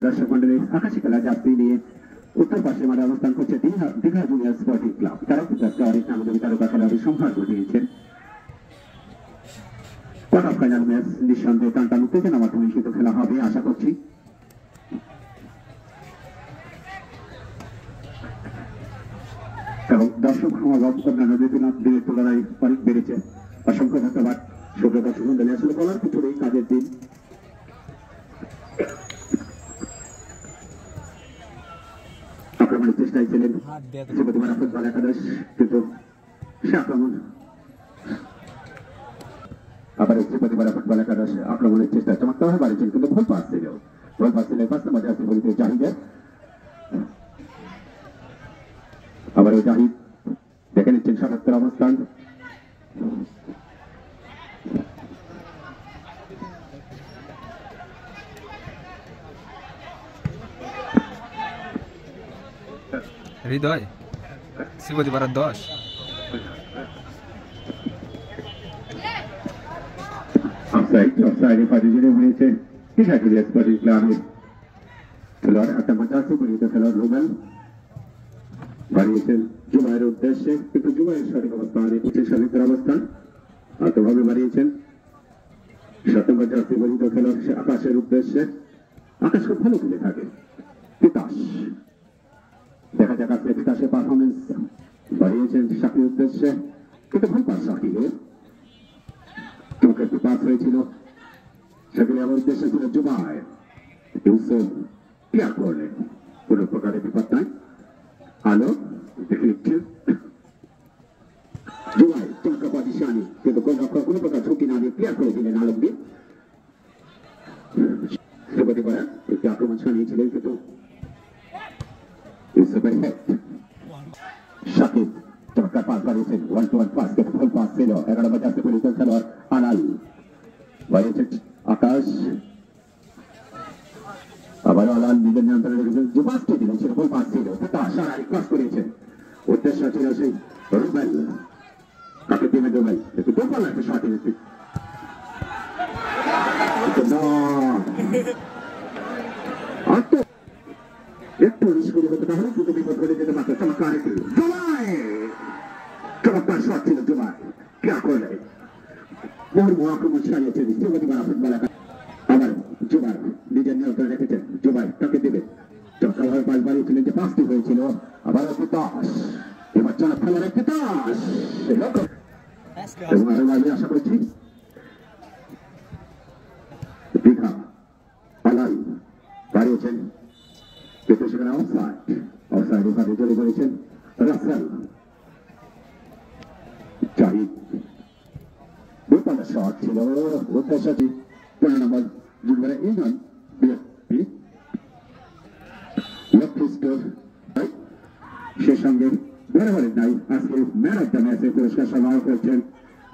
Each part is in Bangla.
দর্শক মন্ডলী আকাশী খেলা যাত্রী নিয়ে উত্তর পাশে মাঠে অবস্থান করছে দীঘা জুনিয়র স্পোর্টিং ক্লাব। তারা কিন্তু অনেক নামী তারকা খেলোয়াড়ের সংহার ঘটিয়েছেন। কোয়ার্টার ফাইনাল ম্যাচ নিঃসন্দেহে টানটান উত্তেজনার মাধ্যমে কিন্তু খেলা হবে আশা করছি। এবং দর্শক সমাগম অন্যান্য দিনের তুলনায় অনেক বেড়েছে। অসংখ্য ধন্যবাদ সুপ্রিয় দর্শক মন্ডলী। আসলে বলার কিছু নেই, কাজের দিন। আক্রমণের চেষ্টায় ছিলেন প্রতিবার ফুটবল একাদশ, কিন্তু সে আক্রমণ আবার প্রতিবার ফুটবল একাদশ আক্রমণের চেষ্টা চমৎকারভাবে বাড়িয়েছেন, কিন্তু ভুল পাস ছিল। ভুল পাস ছিল পাঁচ নম্বর জার্সি বলিতে জাহিদের। আবার ওই জাহিদ দেখে নিচ্ছেন ৭৭ অবস্থান। হৃদয় শিবতী পাড়ার ১০ অফসাইডে পাঠিয়ে হয়েছে স্পোর্টিং ক্লাবের খেলোয়াড়। একটা মাঝাসি পরিচিত খেলোয়াড় রুবেল বাড়িয়েছেন জুবাইয়ের উদ্দেশ্যে, কিন্তু জুবাইয়ের সঠিক অবস্থান সঠিকের অবস্থান আত্মভাবে বাড়িয়েছেন ৭ নম্বর জার্সি পরিচিত খেলোয়াড় সে আকাশের উদ্দেশ্যে। আকাশ খুব ভালো খেলে থাকে। তিতাস দেখা যাক আজকে তিতাসের পারফরমেন্স বাড়িয়েছেন শাকির উদ্দেশ্যে, কিন্তু ভুল পাস শাকিরের। চোখে একটু পাস হয়েছিল, সেখানে আমার উদ্দেশ্যে ছিল জুবাই। ইউসুফ ক্লিয়ার করলেন, কোন প্রকারের বিপদ নাই। আলো দেখে নিচ্ছেন জুবাই চমৎকার পজিশনে, কিন্তু কোনো প্রকার ঝুঁকি না দিয়ে ক্লিয়ার করে দিলেন আলমগীর। সুপতি করা একটি আক্রমণ ছাড়িয়েছিলেন, কিন্তু ইউসুফের হেড। শাকিব চমৎকার পাস বাড়িয়েছেন, 1-1 পাস, কিন্তু ফুল পাস ছিল ১১ নম্বর জার্সি পরিচিত খেলোয়াড় আনাল বাড়িয়েছেন আকাশ। আবার আলাল নিজের নিয়ন্ত্রণে রেখেছেন, যে পাসটি দিলেন সেটা ফুল পাস ছিল, তা শারীরিক ক্রস করিয়েছেন। উদ্দেশ্য ছিল সেই রুবেল, কাকে দিবেন রুবেল, একটু দুর্বল একটা শট এনেছে। একটু নিষ্ক্রিয় হতে তাহলে কিন্তু বিপদ ঘটে যেতে পারত। চমৎকার একটি জুবাই, চমৎকার শট ছিল জুবাই, ক্লিয়ার করলে মুহুর্মুহু আক্রমণ চালিয়েছেন শিবতী ফুটবল একাডেমি। আবার জুবাই নিজের নিয়ন্ত্রণে রেখেছেন, জুবাই তাকে দেবে চমৎকারভাবে পাস বাড়িয়েছিলেন, যে পাসটি হয়েছিল। আবার তিতাস, এবার চলা খেলার তিতাস এবং আরো আমি আশা করছি দীঘা আলাই বাড়িয়েছেন, কিন্তু সেখানে অফসাইড ওখানে চলে পড়েছেন রাসেল। জাহিদ দুপালা শট ছিল, উদ্দেশ্যটি ১৫ নম্বর জুনিয়র ইউনিয়ন বিএনপি সে সঙ্গে বরাবরের নাই আজকে ম্যান অফ দ্য ম্যাচের পুরস্কার সরবরাহ করেছেন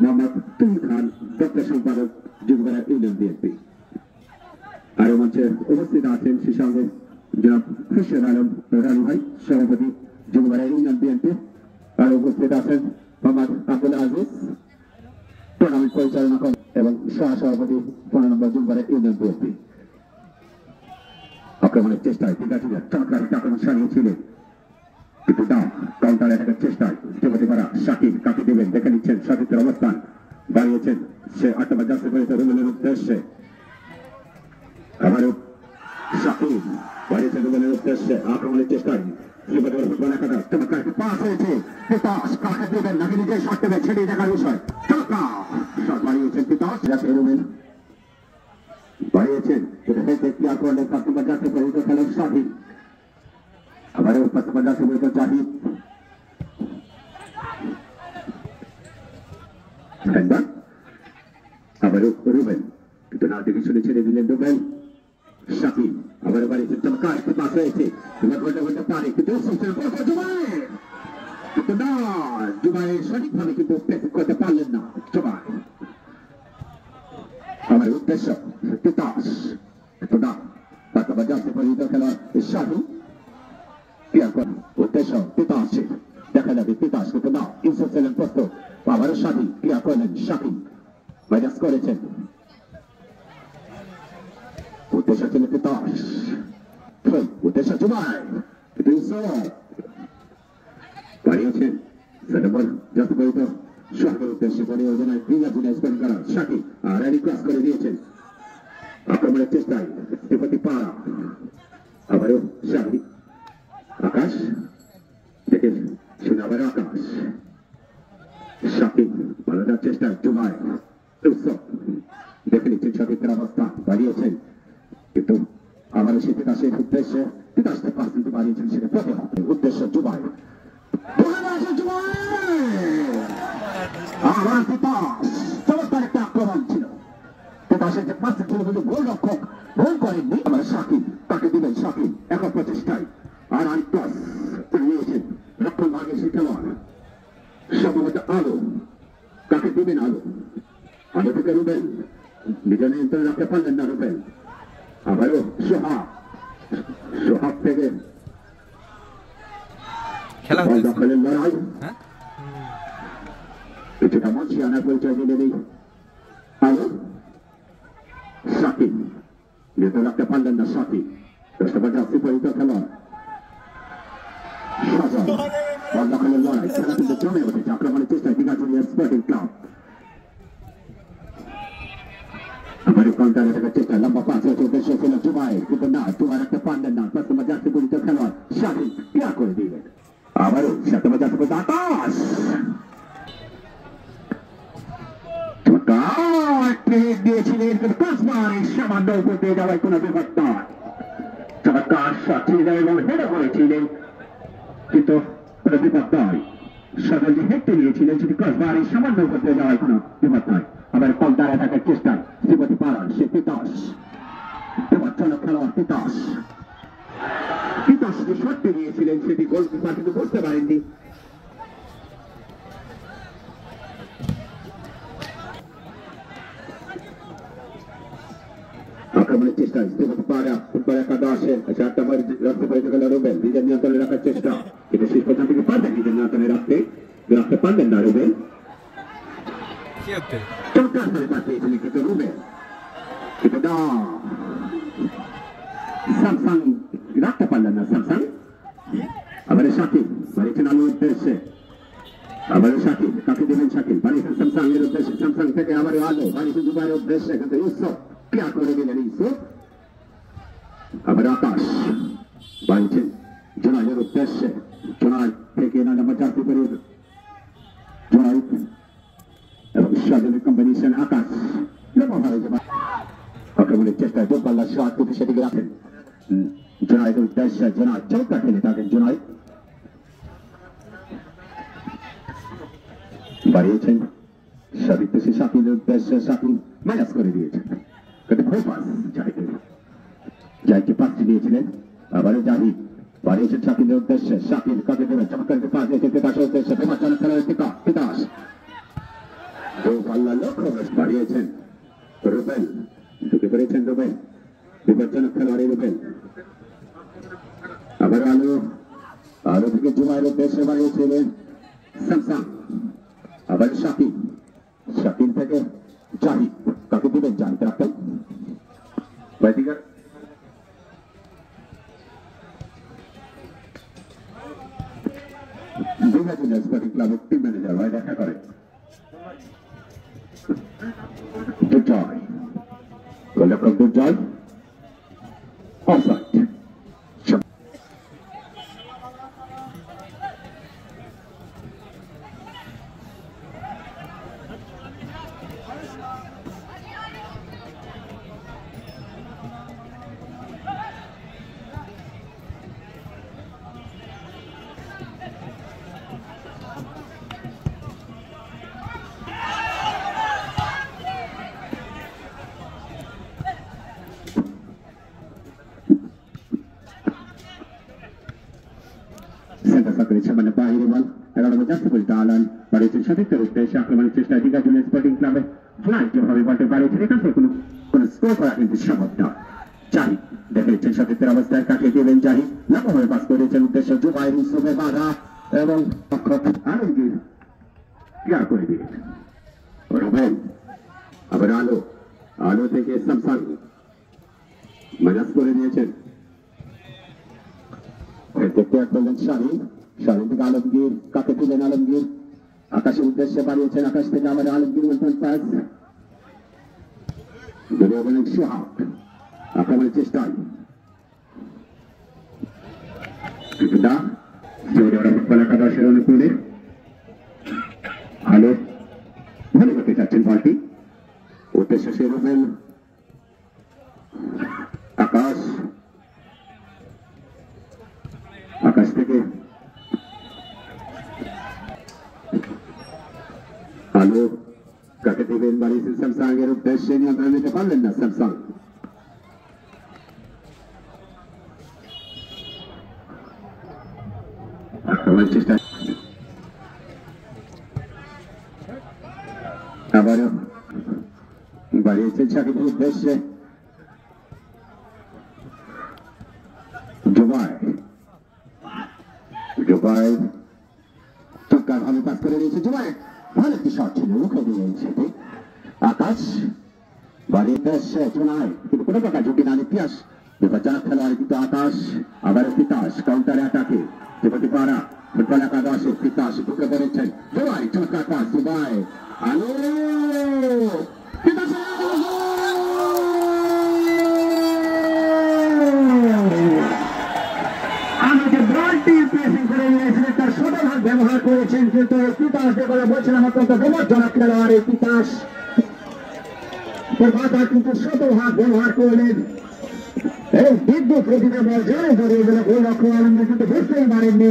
মোহাম্মদ তুল খান, দপ্তর সম্পাদক যুবরা ইউনিয়ন বিএনপি। আরো মঞ্চে উপস্থিত আছেন সে সঙ্গে জনাব খুরশেদ আলম রানু ভাই, সভাপতি যুবরা ইউনিয়ন বিএনপি। আরো উপস্থিত আছেন মোহাম্মদ আব্দুল আজিজ, টুর্নামেন্ট পরিচালনা করেন এবং সহসভাপতি ১৫ নম্বর যুবরা ইউনিয়ন বিএনপি। আক্রমণের চেষ্টায় চমৎকার আক্রমণ সারিয়েছিলেন, কিন্তু কাউন্টার অ্যাটাকের চেষ্টায় চলতে পারা শাকিব কাকে দেবেন দেখে নিচ্ছেন। শাকিবের অবস্থান বাড়িয়েছেন সে ৮ নম্বর জার্সি পরিচিত রুবেলের উদ্দেশ্যে। আবারও শাকিব বাড়িয়েছেন রুবেলের উদ্দেশ্যে, আক্রমণের চেষ্টায় ফুটবল একাদশ চমৎকার একটি পাস হয়েছে। তিতাস কাকে দেবেন নাকি নিজেই শট দেবেন সেটাই দেখার বিষয়। চমৎকার শট বাড়িয়েছেন তিতাস, রুবেল বাড়িয়েছেন, কিন্তু হেড ক্লিয়ার করলেন ৫ নম্বর জার্সি পরিচিত খেলোয়াড় শাহিদ। আবারও ৫ নম্বর জার্সি পরিচিত জাহিদ, আবারও রুবেল, কিন্তু না দেখে শুনে ছেড়ে দিলেন রুবেল। শাকিব আবারও বাড়িয়েছেন, চমৎকার একটি পাস হয়েছে, ঘন্টা পারে, কিন্তু না জুবাই সঠিকভাবে কিন্তু করতে পারলেন না জুবাই। আমার উদ্দেশ্য তিতাস, কিন্তু না ৫ নম্বর জার্সি পরিচিত খেলোয়াড় শাহু ক্লিয়ার করেন, উদ্দেশ্য তিতাস, দেখা যাবে তিতাস, কিন্তু না ইউসুফ ছিলেন প্রস্তুত। আবারও শাহি ক্লিয়ার করলেন, শাহি মাইনাস করেছেন, উদ্দেশ্য ছিল তিতাস, লক্ষ্য উদ্দেশ্য জুবাই কিন্তু বাড়িয়েছেন সেপ্টেম্বর যথাযথ সোহাগের উদ্দেশ্যে পরিযোজনায় ক্রীড়া স্পেন করা শাকিব আর র্যালি ক্রস করে দিয়েছেন আক্রমণের চেষ্টায় ত্রিপতি পাড়া আবারও শাকিব আকাশ দেখে শুনে আবার আকাশ শাকিব পালানোর চেষ্টায় জুবাই দেখে নিচ্ছেন শাকিবের অবস্থা বাড়িয়েছেন কিন্তু আবারও সে তিতাসের উদ্দেশ্যে তিতাসতে পাস কিন্তু বাড়িয়েছেন সেটা প্রথম উদ্দেশ্য জুবাই আবার তিতাস চমৎকার একটা আক্রমণ ছিল তিতাসের যে পাঁচ ছিল কিন্তু গোলরক্ষক ভুল করেননি আমার শাকিব তাকে দিলেন শাকিব একক প্রচেষ্টায় আর আই প্লাস নিয়েছেন রক্ষণ ভাগের সে খেলোয়াড় সম্ভবত আলো কাকে দিবেন আলো আলো থেকে রুবেল নিজের নিয়ন্ত্রণে রাখতে পারলেন না রুবেল আবারও সোহাগ থেকে খেলা দখলের লড়াই কিছুটা মঞ্চিয়ানা পরিচয় দিলেন এই আলো শাকিব নিয়ন্ত্রণ রাখতে পারলেন না শাকিব 10 নম্বর জার্সি পরিচিত খেলোয়াড় সাজা দখলের লড়াই খেলা কিন্তু জমে উঠেছে আক্রমণের চেষ্টায় দীঘা জুনিয়র স্পোর্টিং ক্লাব আবারও কাউন্টার আটাকের চেষ্টা লম্বা পাস হয়েছে উদ্দেশ্য ছিল জুবাই কিন্তু না জুবাই রাখতে পারলেন না 10 নম্বর জার্সি পরিচিত খেলোয়াড় শাকিব ক্লিয়ার করে দিলেন আবারও 7 নম্বর জার্সি পরিচিত আকাশ দিয়েছিলেন কিন্তু কাজমার সামান্য উপর দিয়ে যাওয়ায় কোনো বিপদ নয় চমৎকার শট ছিলেন এবং হেডও করেছিলেন কিন্তু কোনো বিপদ নয় সকাল যে হেডতে নিয়েছিলেন সেটি কাজমার সামান্য উপর দিয়ে যাওয়ায় কোনো বিপদ নয় আবার কাউন্টার অ্যাটাকের চেষ্টা শ্রীমতী পাড়ান সে তিতাস বিপজ্জনক খেলোয়াড় তিতাস যে শটটি নিয়েছিলেন সেটি গোলকিপার কিন্তু বুঝতে পারেননি আক্রমণের চেষ্টা শ্রীমতী পাড়া ফুটবল একাদশের 4 নম্বর রাখতে পারে রুবেল নিজের নিয়ন্ত্রণে রাখার চেষ্টা কিন্তু শেষ পর্যন্ত থেকে পারবেন নিজের নিয়ন্ত্রণে রাখতে পারবেন না রুবেল চমৎকার করে পাঠিয়েছিলেন কিন্তু রুবেল কিন্তু না স্যামসাং রাখতে পারলেন না স্যামসাং আবার শাকিব বাড়িয়েছেন আলোর উদ্দেশ্যে আবার শাকিব কাকে দেবেন শাকিব বাড়িয়েছেন স্যামসাং এর উদ্দেশ্যে স্যামসাং থেকে আবার আলো বাড়িয়েছেন জুবাইয়ের উদ্দেশ্যে কিন্তু ইউসুফ ক্লিয়ার করে দিলেন ইউসুফ আবার আকাশ বাড়িয়েছেন জোনাইয়ের উদ্দেশ্যে জোনাই থেকে 9 নম্বর জার্সি পরে জোনাই এবং শাকিবের কম্বিনেশন আকাশ আক্রমণের চেষ্টায় দূরপাল্লার শট কিন্তু সেটিকে রাখেন জোনাইয়ের উদ্দেশ্যে জোনাই চৌকা খেলে থাকেন জোনাই বাড়িয়েছেন শাকিব শাকিবের উদ্দেশ্যে শাকিব মাইনাস করে দিয়েছেন কিন্তু ভুল পাস জাহিদকে পাস দিয়েছিলেন আবারও জাহিদ বাড়িয়েছেন শাকিবের উদ্দেশ্যে শাকিব কাকে দেবেন চমৎকার পাস দিয়েছেন তিতাসের উদ্দেশ্যে বিপজ্জনক খেলোয়াড় তিতাস দূরপাল্লা লক্ষ্য বাড়িয়েছেন রুবেল ঢুকে পড়েছেন রুবেল বিপজ্জনক খেলোয়াড় রুবেল আবার আলো থেকে জুবাইয়ের উদ্দেশ্যে বাড়িয়েছিলেন স্যামসাং আবার শাকিব থেকে জাহিদ কাকে দিবেন জাহিদ রাখতেন বাইদিকার দীঘা জুনিয়র স্পোর্টিং ক্লাবের টিম ম্যানেজার ভাই দেখা করেন দুর্জয় গোলরক্ষক দুর্জয় অফসাইড সামান্য বাহিরে বল 11 নম্বর জার্সি পরিচিত আলান বাড়িয়েছেন সতীর্থের উদ্দেশ্যে আক্রমণের চেষ্টায় দীঘা জুনিয়র স্পোর্টিং ক্লাবে ফ্লাইট যেভাবে বলতে বাড়িয়েছেন এখান থেকে কোনো স্কোর করা কিন্তু সম্ভব নয় জাহিদ দেখে নিচ্ছেন সতীর্থের অবস্থায় কাটিয়ে দিলেন জাহিদ লম্বাভাবে পাস করেছেন উদ্দেশ্য জুবাই ইউসুফের বাধা এবং আলমগীর ক্লিয়ার করে দিয়েছেন রুবেল আবার আলো থেকে স্যামসাং মাইনাস করে দিয়েছেন কেয়ার করলেন শাহিন। শাহিন থেকে আলমগীর, কাকে দিলেন আলমগীর, আকাশের উদ্দেশ্যে বাড়িয়েছেন, আকাশ থেকে আবার আলমগীর বলতেন পাস দলীয় বলেন সোহাগ, আক্রমণের চেষ্টায় একাদশের অনুকূলে আলো ভালো করতে চাচ্ছেন বলটি, উদ্দেশ্য সে রুবেল, আকাশ, আকাশ থেকে আলো, কাকে দিবেন বাড়িয়েছেন স্যামসাং এর উদ্দেশ্যে, নিয়ন্ত্রণ নিতে পারলেন না স্যামসাং। আক্রমণের চেষ্টা আবারও বাড়িয়েছেন সাকিবের উদ্দেশ্যে, জুবাই চক্কার ভালো পাস করে দিয়েছে জুবাই, ভালো একটি শট ছিল, রুখে দিয়েছে আকাশ, বাড়ির উদ্দেশ্যে চুনায়, কিন্তু কোনো প্রকার ঝুঁকি না ইতিহাস বিপজ্জনক খেলোয়াড় কিন্তু আকাশ, আবার তিতাস কাউন্টার অ্যাটাকে পাড়া ফুটবল একাদশে তিতাস ঢুকে পড়েছেন জুবাই, চমৎকার পাস জুবাই, আলো ব্যবহার করেছেন, কিন্তু তিতাস যেগুলো বলছিলাম অত্যন্ত বিপজ্জনক খেলোয়াড় এই তিতাস, কিন্তু শতভাগ ব্যবহার করলেন। এই বিদ্যুৎ প্রতিটা বল জলে জড়িয়ে গেল, গোলরক্ষক আলমগীর কিন্তু বুঝতেই পারেননি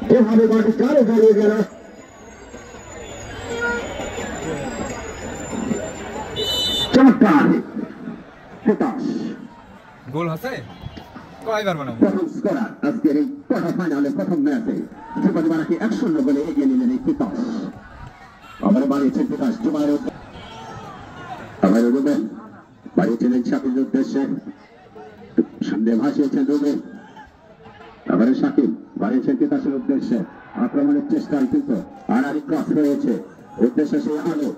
যেভাবে বলটি জলে জড়িয়ে গেল। চমৎকার তিতাস গোল হচ্ছে কয়বার বানাবো। প্রথম স্কোরার আজকের এই কোয়ার্টার ফাইনালে প্রথম ম্যাচে ত্রিপুরা বারাকে 1-0 গোলে এগিয়ে নিলেন এই তিতাস। আবার বাড়িয়েছেন তিতাস, জুবাইর আবার রুবেল বাড়িয়েছিলেন শাকিবের উদ্দেশ্যে, সন্দেহ ভাসিয়েছেন রুবেল, আবার শাকিব বাড়িয়েছেন তিতাসের উদ্দেশ্যে, আক্রমণের চেষ্টায় কিন্তু আড়াআড়ি ক্রস হয়েছে, উদ্দেশ্য সেই আলো,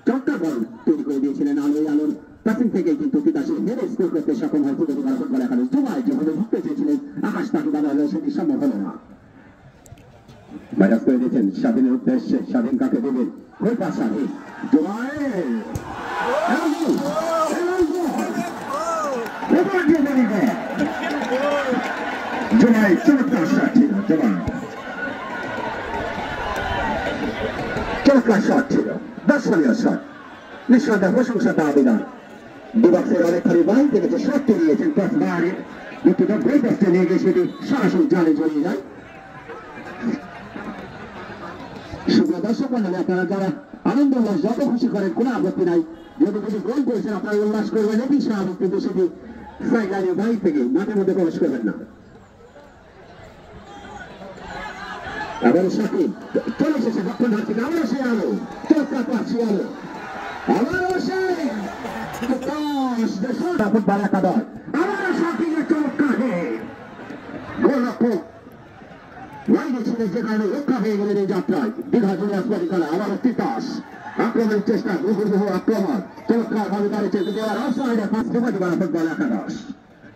চমৎকার বল তৈরি করে দিয়েছিলেন আলো, আলোর প্যাসিং থেকে কিন্তু তিতাসের হেডে স্কোর করতে সক্ষম হয় ফুটবল একাদশ। জুবাই যেভাবে ঢুকতে চেয়েছিলেন আকাশ তাকে বাধা হলেও সেটি সম্ভব হল না, ভাইরাস করে দিয়েছেন স্বাধীনের উদ্দেশ্যে, স্বাধীন কাকে দেবেন, ওই পাশ স্বাধীন জুবাই, জুবাই চমৎকার শট ছিল, চমৎকার শট ছিল, দর্শনীয় শট, নিঃসন্দেহে প্রশংসার দাবিদার। দুবাক্সের অনেকখানি বাইরে থেকে যে শটটি নিয়েছেন ক্রস বাইরে, দুটো ব্রেক আসতে নিয়ে গিয়ে সেটি সরাসরি জালে জড়িয়ে যায়। সুপ্রিয় দর্শক মণ্ডলী, আপনারা যারা আনন্দ উল্লাস যত খুশি করেন কোনো আপত্তি নাই, যেহেতু যদি গোল করেছেন আপনারা উল্লাস করবেন, এটি স্বাভাবিক, কিন্তু সেটি সাইড লাইনের বাইরে থেকে মাঠের মধ্যে প্রবেশ করবেন না। আবার সাকিব চলে এসেছে দক্ষিণ হাত থেকে, আবারও সে আলো, চমৎকার পাস আলো, আবারও সে ফুটবল একাদশ, আবারও সাকিবের চমৎকার গোলরক্ষক লাইনে ছিলেন, যে কারণে রক্ষা হয়ে গেলেন এই যাত্রায়। দীঘা জুনিয়র স্পোর্টিং ক্লাব আবারও তিতাস, আক্রমণের চেষ্টা, বহু আক্রমণ, চমৎকার ভাবে দাঁড়িয়েছে দেওয়ার অফসাইডে পাস ফুটবল একাদশ।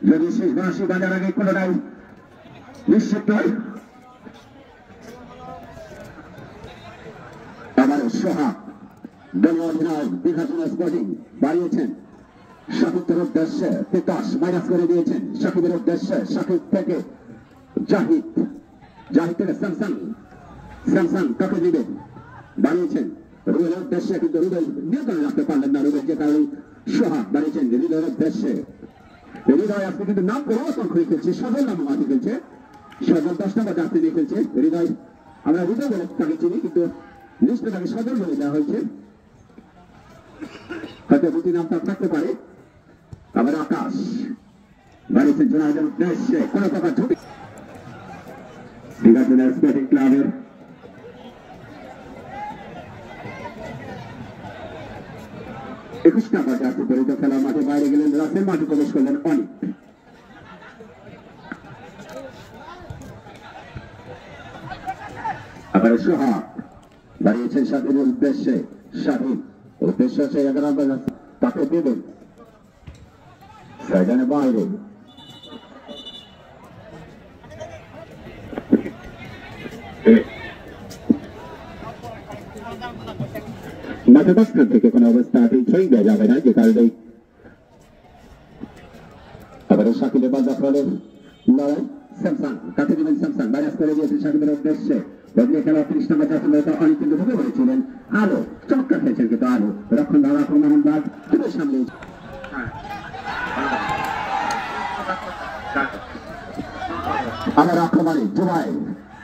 যদি শেষ 82 বাজার আগে কোনোটাই নিশ্চিত নয়। আবার সোহাগ দলীয় অধিনায়ক দীঘা জুনিয়র স্পোর্টিং বাড়িয়েছেন শাকিবের উদ্দেশ্যে, তিতাস মাইনাস করে দিয়েছেন শাকিবের উদ্দেশ্যে, শাকিব থেকে জাহিদ, জাহিদ থেকে স্যামসাং কাকে দিবেন, বাড়িয়েছেন রুবেলের উদ্দেশ্যে, কিন্তু রুবেল নিয়ন্ত্রণে রাখতে পারলেন না, রুবেল যে কারণে সোহাগ বাড়িয়েছেন হৃদয়ের উদ্দেশ্যে। হৃদয় আজকে কিন্তু নাম পরিবর্তন করে খেলছে, সজল নাম মাঠে খেলছে, সজল 10 নম্বর জার্সি দিয়ে খেলছে হৃদয়। আমরা হৃদয় বলে তাকে চিনি, কিন্তু লিস্টে তাকে সজল বলে দেওয়া হয়েছে, হয়তো দুটি নাম তার থাকতে পারে। আবার আকাশ বাড়িয়েছেন জুনাইদের উদ্দেশ্যে, কোন প্রকার ঝুঁকি দীঘা জুনিয়র স্পোর্টিং ক্লাবের একুশ নম্বর জার্সি পরিহিত খেলার মাঠে বাইরে গেলেন রাসেল, মাঠে প্রবেশ করলেন অনিক। আবার সোহাগ বাড়িয়েছেন স্বাধীনের উদ্দেশ্যে, স্বাধীন উদ্দেশ্য সেই 11 নম্বর তাকে দেবেন সাইডানে বাইরে, অবস্থান থেকে কোনো অবস্থাতেই ছুঁই দেওয়া যাবে না, যে কারণে আবারও শাকিলের বল দখলের লড়াই। স্যামসাং কাকে দিবেন? স্যামসাং ভাইরাস করে দিয়েছে শাকিলের উদ্দেশ্যে। বদলে খেলা 30 নম্বর জাতীয় অনেক কিন্তু ঢুকে পড়েছিলেন। আলো চমৎকার খেলছেন কিন্তু আলো রক্ষণ ভালো আক্রমণ বাদ তুলে সামনে আবার আক্রমণে জুবাই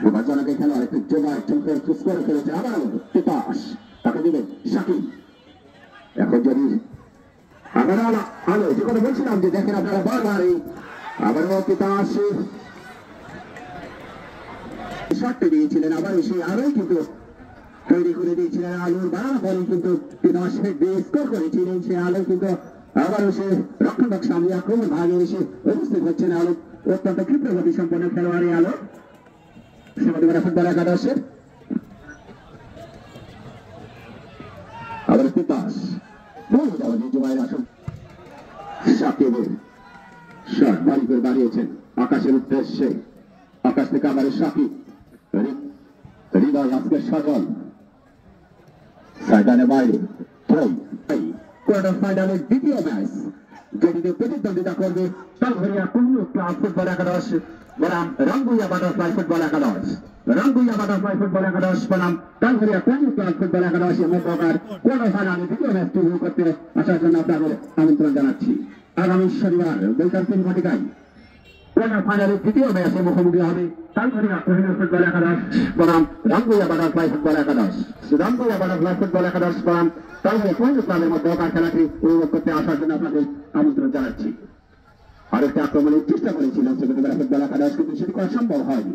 বিভাজনকে খেলা একটু জুবাই চমৎকার চুজ করে ফেলেছে। আবার তিতাস তাকে দিবেন শাকিল। এখন যদি আবার আলো যে কথা বলছিলাম যে দেখেন আপনারা বারবার আবারও তিতাস শটটি দিয়েছিলেন, আবার সেই আলোই কিন্তু তৈরি করে দিয়েছিলেন আলোর বাড়ানো বলে কিন্তু স্কোর করেছিলেন। সে আলো কিন্তু আবারও সে রক্ষণভাগ সামনে আক্রমণ ভাগে এসে উপস্থিত হচ্ছেন আলো। অত্যন্ত ক্ষিপ্র গতি সম্পন্ন খেলোয়াড়ি আলো ফুটবল একাদশের। আবার তিতাস সাকিবের শট বাড়ি করে বাড়িয়েছেন আকাশের উদ্দেশ্যে। আকাশ থেকে আবার সাকিব হৃদয় আজকের সজল সাইডানের বাইরে কোয়ার্টার ফাইনালের দ্বিতীয় ম্যাচ যেটিতে প্রতিদ্বন্দ্বিতা করবে তালঘরিয়া কুমরু ক্লাব ফুটবল একাদশ বনাম রঙ্গুইয়া বাটারফ্লাই ফুটবল একাদশ। রঙ্গুইয়া বাটারফ্লাই ফুটবল একাদশ বনাম তালঘরিয়া কুমরু ক্লাব ফুটবল একাদশ এবং কোয়ার্টার ফাইনালের দ্বিতীয় ম্যাচটি উপভোগ করতে আসার জন্য আপনাদের আমন্ত্রণ জানাচ্ছি। আগামী শনিবার বিকাল 3 ঘটিকায় কোয়ার্টার ফাইনালের দ্বিতীয় ম্যাচে মুখোমুখি হবে তালঘরিয়া কুমরু ফুটবল একাদশ বনাম রঙ্গুইয়া বাটারফ্লাই ফুটবল একাদশ। রঙ্গুইয়া বাটারফ্লাই ফুটবল একাদশ বনাম তালঘরিয়া কুমরু ক্লাবের মধ্যে খেলাটি উপভোগ করতে আসার জন্য আপনাদের আমন্ত্রণ জানাচ্ছি। আরেকটি আক্রমণের চেষ্টা করেছিল ফুটবল একাদশ, কিন্তু সেটি করা সম্ভব হয়নি।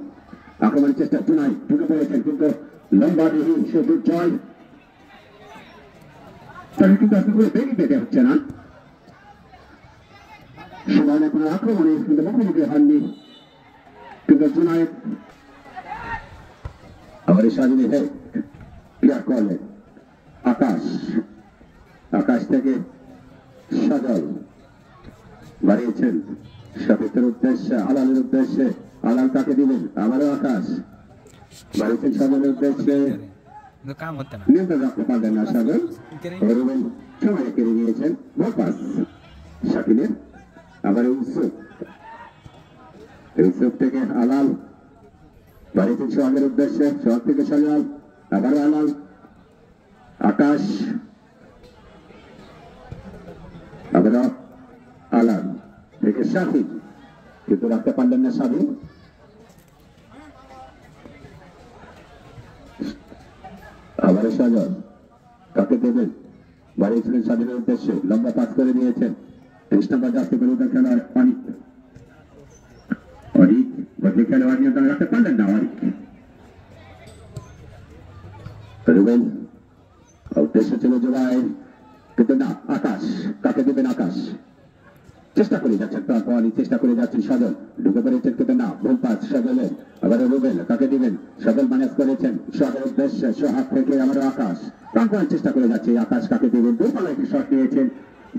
আক্রমণের চেষ্টা চুনাই ঢুকে পড়েছেন কিন্তু লম্বা দেহি সে দুর্জয় তাকে কিন্তু আসলে করে বেরিয়ে পেতে হচ্ছে না। সময় কোনো আক্রমণে কিন্তু মুখোমুখি হননি কিন্তু চুনাই আবার স্বাধীন হেড ক্লিয়ার করলেন আকাশ। আকাশ থেকে সজল বাড়িয়েছেন সাবিতের উদ্দেশ্যে আলালের উদ্দেশ্যে। আলাল তাকে দিলেন আবারও আকাশ বাড়িয়েছেন সজলের উদ্দেশ্যে। নিয়ন্ত্রণ রাখতে পারলেন না সজল, রুবেন সময় কেড়ে নিয়েছেন। বল পাস শাকিলের আবার ইউসুফ থেকে আলাল বাড়িয়েছেন সোহাগের উদ্দেশ্যে। সোহাগ থেকে সজল আবারও আলাল আকাশ আবারও আলাল থেকে স্বাধীন কিন্তু রাখতে পারলেন না স্বাধীন। আবার সজল কাকে দেবেন? বাড়িয়েছিলেন স্বাধীনের উদ্দেশ্যে, লম্বা পাস করে দিয়েছেন 30 নম্বর জাতীয় বিরোধী খেলোয়াড় অনিক। অনিক বদলে খেলোয়াড় নিয়ন্ত্রণ রাখতে পারলেন না অনিক। রুবেন উদ্দেশ্য ছিল জোড়ায় কিন্তু না আকাশ কাকে দেবেন? আকাশ চেষ্টা করে যাচ্ছেন, তারপর চেষ্টা করে যাচ্ছেন সজল ঢুকে পড়েছেন কিন্তু না ভুল পাস সজলের। আবার রুবেল কাকে দিবেন? সজল ম্যানেজ করেছেন সোহাগের উদ্দেশ্যে। সোহাগ থেকে আমারও আকাশ প্রাণপণ চেষ্টা করে যাচ্ছে আকাশ কাকে দিবেন? দুর্বল একটি শট নিয়েছেন,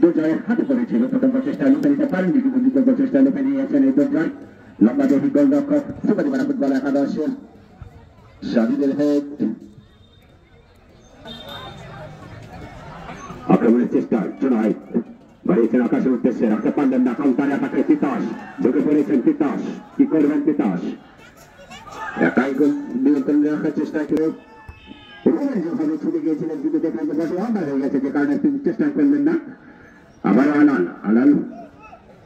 দুর্জয়ের হাতে পড়েছিল। প্রথম প্রচেষ্টা লুপে নিতে পারেননি কিন্তু দ্বিতীয় প্রচেষ্টা লুপে নিয়েছেন এই দুর্জয়। লম্বা দেহি গোলরক্ষক সুপারিবাড়া ফুটবল একাদশের শাহিদের হেড। আক্রমণের চেষ্টা জুনাইদ বাড়িয়েছেন আকাশের উদ্দেশ্যে, রাখতে পারলেন না। কাউন্টারে আকাশে তিতাস ঢুকে পড়েছেন। তিতাস কি করবেন? তিতাস একাই নিয়ন্ত্রণ রাখার চেষ্টা করে যেভাবে ছুটে গিয়েছিলেন কিন্তু দেখলেন যে বসে অন্যায় হয়ে গেছে, যে কারণে তিনি চেষ্টা করলেন না। আবার আলাল আলাল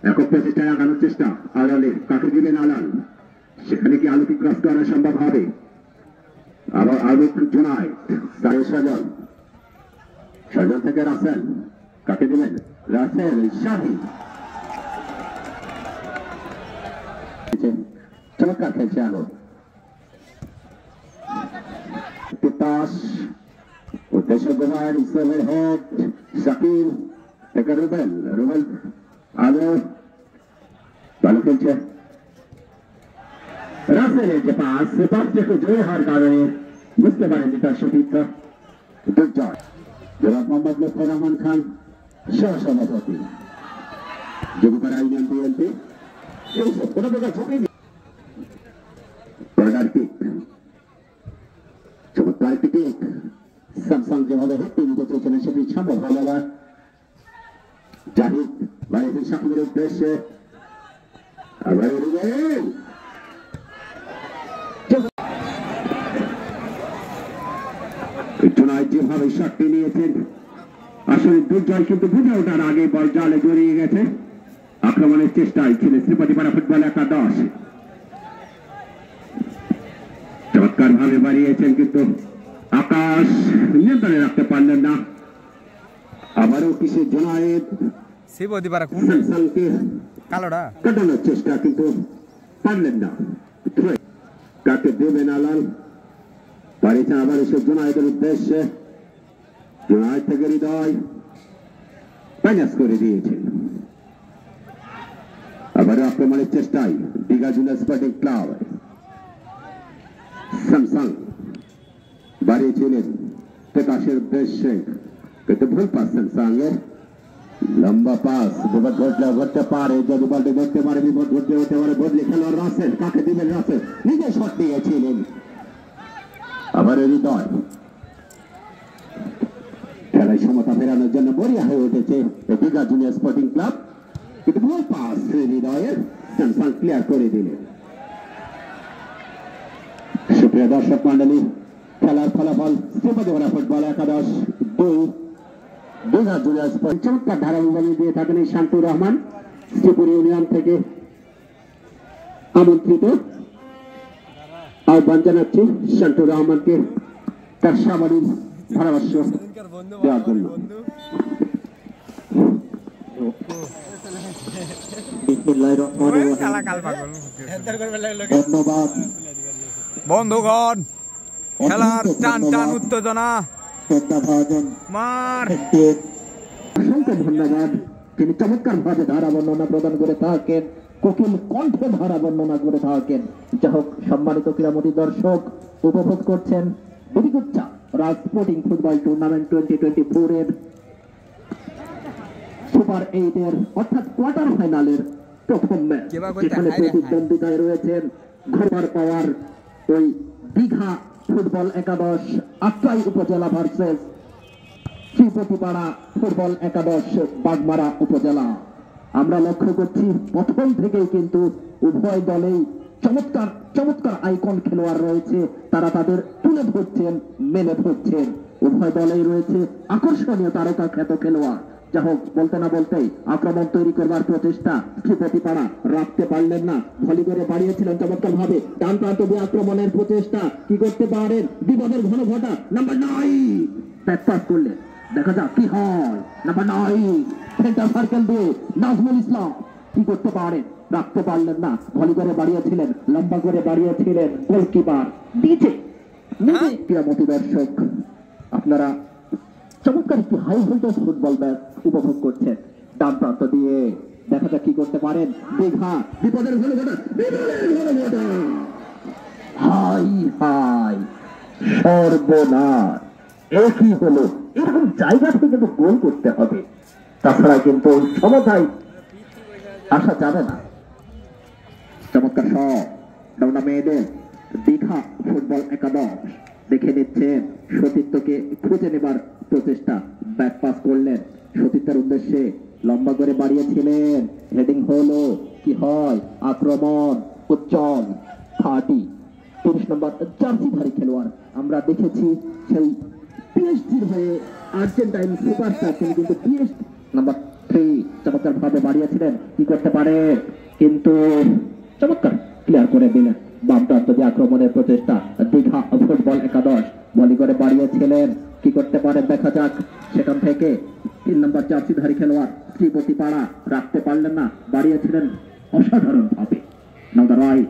একক প্রচেষ্টায় আগানোর চেষ্টা আলালের কাকে দিলেন? আলাল সেখানে কি আলুকে ক্রস করা সম্ভব হবে? আবার আলু জুনাইদ তার সজল সজল থেকে রাসেল কাকে দিলেন? রাসেল শাহিন চমৎকার খেলছে আলো। তিতাস উদ্দেশ্য কুমার ইসলামের হেড শাকিল থেকে রুবেল। রুবেল আলো ভালো খেলছে। রাসেলের যে পাস থেকে জয় হওয়ার কারণে বুঝতে পারেননি তার সতীর্থ দুর্জয়। জনাব মোহাম্মদ লুৎফর রহমান খান সহসভাপতি যুবকরা ইউনিয়ন বিএনপি কোনো প্রকার ঝুঁকি কর্নার কিক চমৎকার কিক স্যামসাং যেভাবে হেঁটে নিতে চেয়েছিলেন সেটি সম্ভব হলো না। জাহিদ বাড়িতে সাকুরের উদ্দেশ্যে আবার জুনায়েদ যেভাবে শটটি নিয়েছেন আসলে দুর্জয় কিন্তু বুঝে ওঠার আগে বল জালে জড়িয়ে গেছে। আক্রমণের চেষ্টায় ছিল শ্রীপতিপাড়া ফুটবল একাদশ। চমৎকার ভাবে বাড়িয়েছেন কিন্তু আকাশ নিয়ন্ত্রণে রাখতে পারলেন না। আবারও কিসে জুনায়েদ শ্রীপতিপাড়া কোন স্যামসাংকে কালোটা কাটানোর চেষ্টা কিন্তু পারলেন না। কাকে দেবেন আলাল পারিয়েছেন আবার এসে জুনায়েদের উদ্দেশ্যে। জুনায়েদ থেকে হৃদয় প্যানাস করে দিয়েছেন। আবার আক্রমণের চেষ্টায় Digha junior sporting club. Samsung বাড়িয়েছিলেন প্রকাশের উদ্দেশ্যে কিন্তু ভুল পাস স্যামসাং এর। লম্বা পাস বিপদ ঘটলে ঘটতে পারে, যদি বলটি ধরতে পারে বিপদ ঘটতে হতে পারে। বদলে খেলোয়াড় রাসেল, কাকে দিবেন রাসেল নিজে শট দিয়েছিলেন। আবার হৃদয় খেলায় সমতা ফেরানোর জন্য বরিয়া হয়ে উঠেছে দীঘা জুনিয়র স্পোর্টিং ক্লাব, কিন্তু ভুল পাস হৃদয়ের। স্যামসাং ক্লিয়ার করে দিলেন। সুপ্রিয় দর্শক মন্ডলী, খেলার ফলাফল শ্রীপতিপাড়া ফুটবল একাদশ 2, দীঘা জুনিয়র স্পোর্টিং। চমৎকার ধারাবাহিক দিয়ে থাকেন এই শান্তুর রহমান শ্রীপুর ইউনিয়ন থেকে আমন্ত্রিত। আহ্বান জানাচ্ছি শান্তুর রহমানকে তার সামরিক ধারাভাষ্য দেওয়ার জন্য। ধন্যবাদ বন্ধুগণ, খেলার টান টান উত্তেজনা মার। অসংখ্য ধন্যবাদ। তিনি চমৎকার ভাবে ধারা বর্ণনা প্রদান করে থাকেন, কোকিল কণ্ঠে ধারা বর্ণনা করে থাকেন। যাই হোক, সম্মানিত ক্রীড়ামোদী দর্শক, উপভোগ করছেন বিবিগুচ্ছা রাজ স্পোর্টিং ফুটবল টুর্নামেন্ট 2024 এর সুপার 8 এর অর্থাৎ কোয়ার্টার ফাইনালের প্রথম ম্যাচ, যেখানে প্রতিদ্বন্দ্বিতায় রয়েছেন ঘরবার পাওয়ার ওই দীঘা ফুটবল একাদশ আট্রাই উপজেলা ভার্সেস শ্রীপতিপাড়া ফুটবল একাদশ বাগমারা উপজেলা। আমরা লক্ষ্য করছি প্রথম থেকেই কিন্তু উভয় দলেই চমৎকার চমৎকার আইকন খেলোয়াড় রয়েছে, তারা তাদের তুলে ধরছেন, মেলে ধরছেন। উভয় দলেই রয়েছে আকর্ষণীয় তারকা খ্যাত খেলোয়াড়। যা হোক, বলতে না বলতেই আক্রমণ তৈরি করবার প্রচেষ্টা শ্রীপতিপাড়া রাখতে পারলেন না। ভলি করে বাড়িয়েছিলেন চমৎকার ভাবে, ডান প্রান্ত দিয়ে আক্রমণের প্রচেষ্টা, কি করতে পারেন বিপদের ঘন ঘটা। নাম্বার 9 ব্যাক পাস করলেন, দেখা যাক কি হয়। নাম্বার 9 সেন্টার সার্কেল দিয়ে নাজমুল ইসলাম কি করতে পারেন, রাখতে পারলেন না। ভলি করে বাড়িয়েছিলেন, লম্বা করে বাড়িয়েছিলেন গোলকিপার দিয়েছে নিজে। ক্রীড়ামোদী দর্শক, আপনারা চমৎকার একটি হাই ভোল্টেজ ফুটবল ম্যাচ উপভোগ করছেন। ডান প্রান্ত দিয়ে দেখা যাক কি করতে পারেন দীঘা। বিপদের ঘন ঘটা, হাই হাই সর্বনাশ, একই হলো। এরকম জায়গা থেকে কিন্তু গোল করতে হবে, তাছাড়া কিন্তু সমতায় আসা যাবে না। চমৎকার সব মেয়েদের দীঘা ফুটবল একাদশ দেখে নিচ্ছেন সতীর্থকে খুঁজে নেবার প্রচেষ্টা। ব্যাক পাস করলেন সতীর্থের উদ্দেশ্যে, লম্বা করে বাড়িয়েছিলেন, হেডিং হলো, কি হয়, আক্রমণ উজ্জ্বল 30 নম্বর জার্সিধারী খেলোয়াড়। আমরা দেখেছি সেই পিএসজির হয়ে আর্জেন্টাইন সুপারস্টার, তিনি কিন্তু পিএসজি নাম্বার 3 চমৎকার ভাবে বাড়িয়েছিলেন, কি করতে পারে, কিন্তু চমৎকার ক্লিয়ার করে দিলেন। বাম প্রান্ত দিয়ে আক্রমণের প্রচেষ্টা দীঘা ফুটবল একাদশ। ভলি করে বাড়িয়েছিলেন, কি করতে পারে দেখা যাক। সেখান থেকে 3 নম্বর জার্সিধারী খেলোয়াড় শ্রীপতিপাড়া রাখতে পারলেন না, বাড়িয়েছিলেন অসাধারণ ভাবে নাম্বার 8।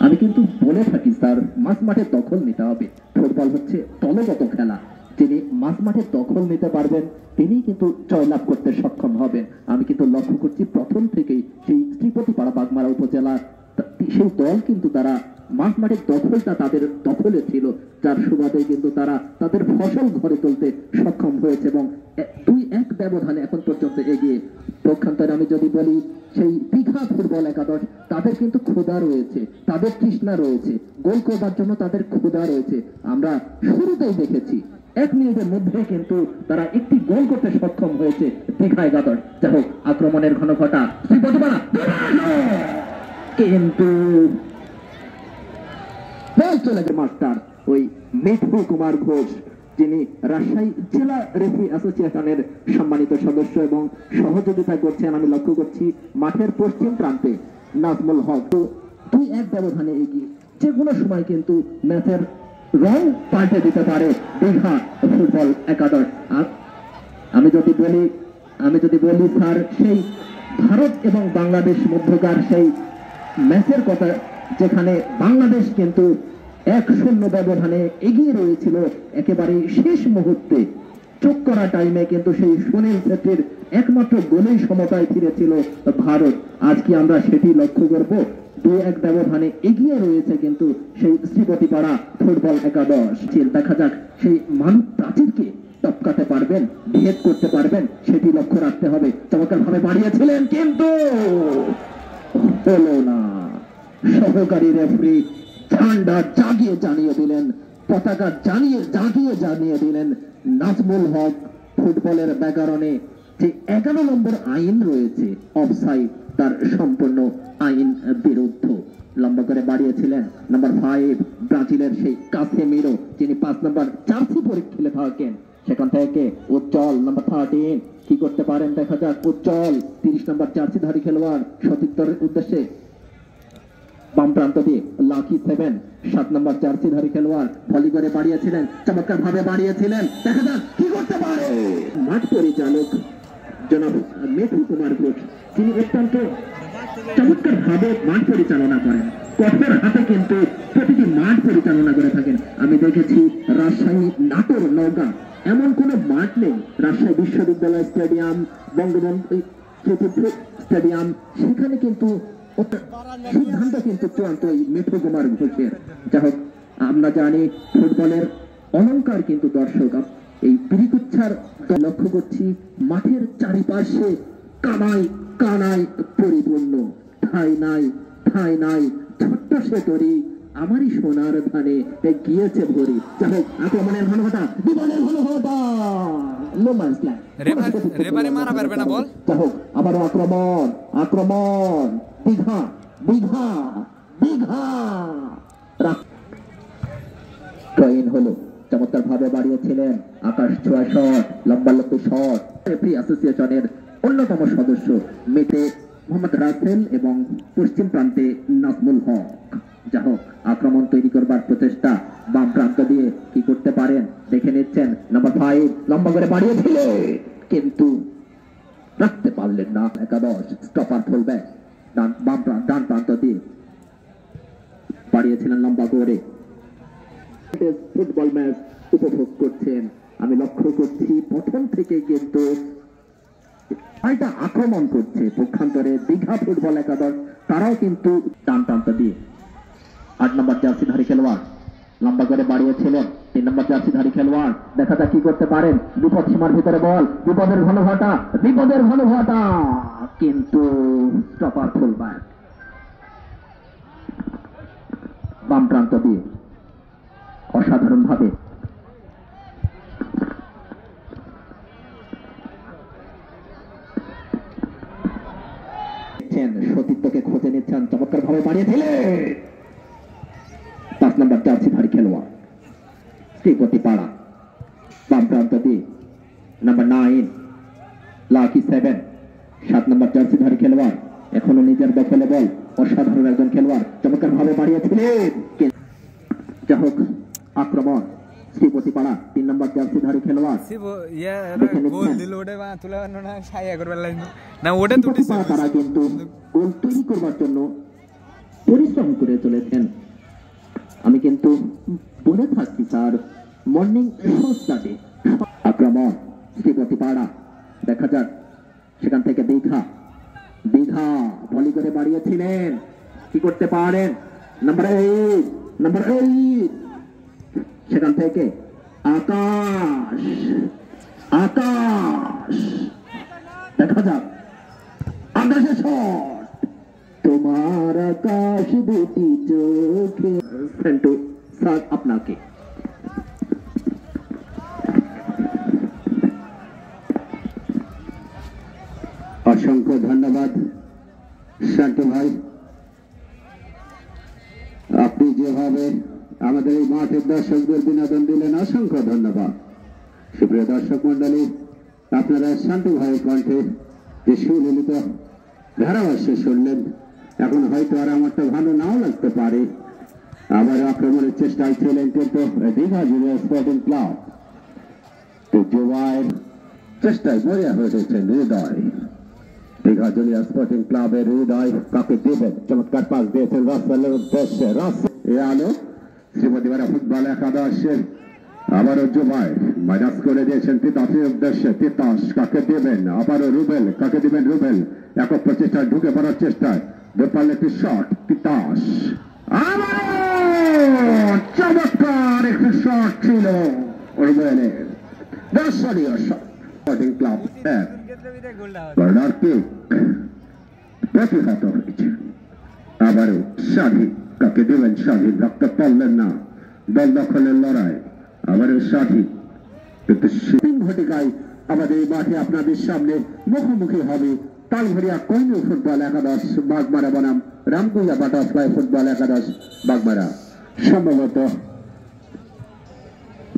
আমি কিন্তু বলে থাকি স্যার, মাঝ মাঠে দখল নিতে হবে। ফুটবল হচ্ছে দলগত খেলা, যিনি মাঝ মাঠে দখল নিতে পারবেন তিনি কিন্তু জয়লাভ করতে সক্ষম হবেন। আমি কিন্তু লক্ষ্য করছি প্রথম থেকেই সেই শ্রীপতিপাড়া বাগমারা উপজেলার সেই দল কিন্তু তারা মাঠ মাঠের দখলটা তাদের দখলে ছিল, যার সুবাদে কিন্তু তারা তাদের ফসল ঘরে তুলতে সক্ষম হয়েছে এবং 2-1 ব্যবধানে এখন পর্যন্ত এগিয়ে। পক্ষান্তরে আমি যদি বলি সেই দীঘা ফুটবল একাদশ, তাদের কিন্তু ক্ষুধা রয়েছে, তাদের তৃষ্ণা রয়েছে, গোল করবার জন্য তাদের ক্ষুধা রয়েছে। আমরা শুরুতেই দেখেছি 1 মিনিটের মধ্যে কিন্তু তারা একটি গোল করতে সক্ষম হয়েছে দীঘা একাদশ। যাই হোক, আক্রমণের ঘনঘটা কিন্তু চলে গেছে মাস্টার ওই মিঠু কুমার ঘোষ, যিনি রাজশাহী জেলা রেফারি অ্যাসোসিয়েশনের সম্মানিত সদস্য এবং সহযোগিতা করছেন। আমি লক্ষ্য করছি মাঠের পশ্চিম প্রান্তে নাজমুল হক 2-1 ব্যবধানে এগিয়ে। যে কোনো সময় কিন্তু ম্যাচের রং পাল্টে দিতে পারে দীঘা ফুটবল একাদশ। আমি যদি বলি স্যার, সেই ভারত এবং বাংলাদেশ মধ্যকার সেই ম্যাচের কথা, যেখানে বাংলাদেশ কিন্তু 1-0 ব্যবধানে এগিয়ে রয়েছিল, একেবারে শেষ মুহূর্তে চোখ করা টাইমে কিন্তু সেই সুনীল ছেত্রীর একমাত্র গোলেই সমতায় ফিরেছিল ভারত। আজকে আমরা সেটি লক্ষ্য করব, 2-1 ব্যবধানে এগিয়ে রয়েছে কিন্তু সেই শ্রীপতিপাড়া ফুটবল একাদশ। দেখা যাক সেই মানব প্রাচীরকে টপকাতে পারবেন, ভেদ করতে পারবেন, সেটি লক্ষ্য রাখতে হবে। চমৎকার ভাবে বাড়িয়েছিলেন কিন্তু হলো না। সহকারী রেফারি ঝান্ডা জানিয়ে দিলেন, পতাকা জানিয়ে দিলেন নাজমুল হক। ফুটবলের ব্যাকরণে যে 11 নম্বর আইন রয়েছে অফসাইড, তার সম্পূর্ণ আইন বিরুদ্ধ। লম্বা করে বাড়িয়েছিলেন নাম্বার 5 ব্রাজিলের সেই কাসেমিরো, যিনি 5 নম্বর জার্সি পরে খেলে থাকেন। সেখান থেকে উজ্জ্বল নাম্বার 13 কি করতে পারেন দেখা যাক। উজ্জ্বল 30 নম্বর জার্সিধারী খেলোয়াড় সতীর্থের উদ্দেশ্যে বাম প্রান্ত দিয়ে লাকি 7 7 নম্বর জার্সিধারী খেলোয়াড় ভলি করে বাড়িয়েছিলেন, চমৎকার ভাবে বাড়িয়েছিলেন। দেখা যাক কি করতে পারে মাঠ পরিচালক জনাব মিঠু কুমার ঘোষ, তিনি অত্যন্ত চমৎকার ভাবে মাঠ পরিচালনা করেন। কঠোর হাতে কিন্তু প্রতিটি মাঠ পরিচালনা করে থাকেন। আমি দেখেছি রাজশাহী, নাটোর, নওগাঁ এমন কোন মাঠ নেই, রাজশাহী বিশ্ববিদ্যালয় স্টেডিয়াম, বঙ্গবন্ধু স্টেডিয়াম, সেখানে কিন্তু সিদ্ধান্ত কিন্তু চূড়ান্ত মিঠু কুমার ঘোষের। যাই হোক, আমরা জানি ফুটবলের অলংকার কিন্তু দর্শক। এই পিরিকুচ্ছার লক্ষ্য করছি মাঠের চারিপাশে কানায় পরিপূর্ণ, ঠাই নাই ছোট্ট সে তরি, আমারই সোনার ধানে গিয়েছে ভরি। যাই হোক, আক্রমণের ঘনঘটা, বিমানের ঘনঘটা, রেফারি মারা পারবে না বল। যাই হোক, আবারও আক্রমণ দীঘা ট্রেন হলো। চমৎকার ভাবে বাড়িয়েছিলেন আকাশ ছোঁয়া শট, লম্বা শট। রেফারি অ্যাসোসিয়েশনের অন্যতম সদস্য মেতে মোহাম্মদ রাসেল এবং পশ্চিম প্রান্তে নাজমুল হক। যাই হোক, আক্রমণ তৈরি করবার প্রচেষ্টা, বাম প্রান্ত দিয়ে কি করতে পারেন দেখে নিচ্ছেন। নাম্বার 5 লম্বা করে বাড়িয়েছিলেন কিন্তু রাখতে পারলেন না একাদশ। স্টপার ফুলব্যাক ডান প্রান্ত দিয়ে বাড়িয়েছিলেন লম্বা করে। ফুটবল ম্যাচ উপভোগ করছেন। আমি লক্ষ্য করছি প্রথম থেকে কিন্তু আক্রমণ করছে পক্ষান্তরে দীঘা ফুটবল একাদশ। তারাও কিন্তু ডান প্রান্ত দিয়ে 8 নম্বর জার্সিধারী খেলোয়াড় লম্বা করে বাড়িয়েছিলেন। 3 নম্বর জার্সিধারী খেলোয়াড়, দেখা যাক কি করতে পারেন। বিপদ সীমার ভিতরে বল, বিপদের ঘনঘটা কিন্তু স্টপার ফুলব্যাক বাম প্রান্ত দিয়ে অসাধারণ ভাবে সতীর্থকে খোঁজে নিচ্ছেন, চমৎকার ভাবে বাড়িয়েছিলেন 5 নম্বর জার্সিধারী খেলোয়াড় শ্রীপতিপাড়া বাম প্রান্ত দিয়ে নাম্বার 9 লাকি 7 7 নম্বর জার্সিধারী খেলোয়াড় এখনো নিজের দখলে বল, অসাধারণ একজন খেলোয়াড়, চমৎকার ভাবে বাড়িয়েছিলেন। যাই হোক, আক্রমণ শ্রীপতিপাড়া 3 নম্বর জার্সিধারী খেলোয়াড় তারা কিন্তু গোল তৈরি করবার জন্য পরিশ্রম করে চলেছেন। আমি কিন্তু বলে থাকছি স্যার, মর্নিং স্টাডি। আক্রমণ শ্রীপতিপাড়া, দেখা যাক সেখান থেকে দীঘা ভলি করে বাড়িয়েছিলেন, কি করতে পারেন নাম্বার 8 সেখান থেকে আকাশ দেখা যাক আকাশে শট, তোমার আকাশ দুটি চোখে। সেন্টু স্যার আপনাকে অসংখ্য ধন্যবাদ শান্ত ভাই, আপনি যেভাবে আমাদের এই মাঠের দর্শকদের বিনোদন দিলেন, অসংখ্য ধন্যবাদ। সুপ্রিয় দর্শক মন্ডলী, আপনারা শান্ত ভাইয়ের কণ্ঠে যে সুললিত ধারাভাষ্য শুনলেন, এখন হয়তো আর আমারটা ভালো নাও লাগতে পারে। আবার আক্রমণের চেষ্টায় ছিলেন কিন্তু দীঘা জুনিয়র স্পোর্টিং ক্লাব, তো জুবাইর চেষ্টায় মরিয়া হয়েছেন হৃদয়। দীঘা জুনিয়র স্পোর্টিং ক্লাবের হৃদয় কাকে দেবেন, চমৎকার পাস দিয়েছেন রাসেলের উদ্দেশ্যে। এ আলো শ্রীমতীবাড়া ফুটবল একাদশের আবারও জুবাইর মাইনাস করে দিয়েছেন তিতাসের উদ্দেশ্যে। তিতাস কাকে দেবেন, আবারও রুবেল কাকে দিবেন। রুবেল একক প্রচেষ্টায় ঢুকে পড়ার চেষ্টায়, দূরপাল্লে একটি শট, তিতাস চমৎকার একটি শট ছিল রুবেলের, দর্শনীয় shot. Sporting club corner kick প্রতিহত হয়েছে। আবারও স্বাধীন কাকে দেবেন, স্বাধীন রক্ত পারলেন না, দল দখলের লড়াই আবারও স্বাধীন। কিন্তু ঘটিকায় আমাদের এই মাঠে আপনাদের সামনে মুখোমুখি হবে তালঘরিয়া কৈনু ফুটবল একাদশ বাগমারা বনাম রামকুইয়া বাটারফ্লাই ফুটবল একাদশ বাগমারা। সম্ভবত